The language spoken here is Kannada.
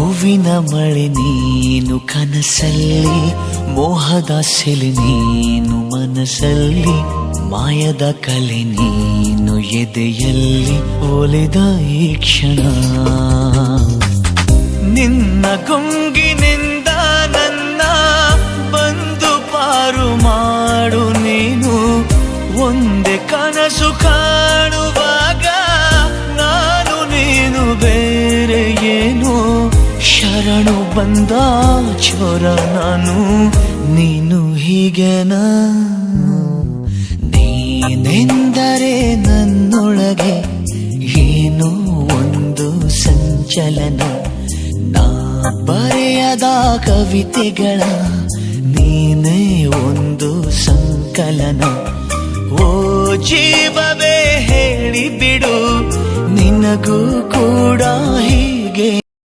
ಹೂವಿನ ಮಳೆ ನೀನು ಕನಸಲ್ಲಿ, ಮೋಹದ ಸೆಲೆ ನೀನು ಮನಸ್ಸಲ್ಲಿ, ಮಾಯದ ಕಲೆ ನೀನು ಎದೆಯಲ್ಲಿ ಒಲಿದ ಈ ಕ್ಷಣ. ನಿನ್ನ ಗುಂಗಿನಿಂದ ನನ್ನ ಬಂದು ಪಾರು ಮಾಡು ನೀನು. ಒಂದೇ ಕನಸು ಕಾಣುವಾಗ ನಾನು ನೀನು ಬೇರೆ ಏನು. ಶರಣು ಬಂದ ಚೋರ ನಾನು, ನೀನು ಹೀಗೆನಾ. ನೀನೆಂದರೆ ನನ್ನೊಳಗೆ ಏನೋ ಒಂದು ಸಂಚಲನ. ನಾ ಬರೆಯದ ಕವಿತೆಗಳ ನೀನೇ ಒಂದು ಸಂಕಲನ. ಓ ಜೀವವೇ ಹೇಳಿಬಿಡು, ನಿನಗೂ ಕೂಡ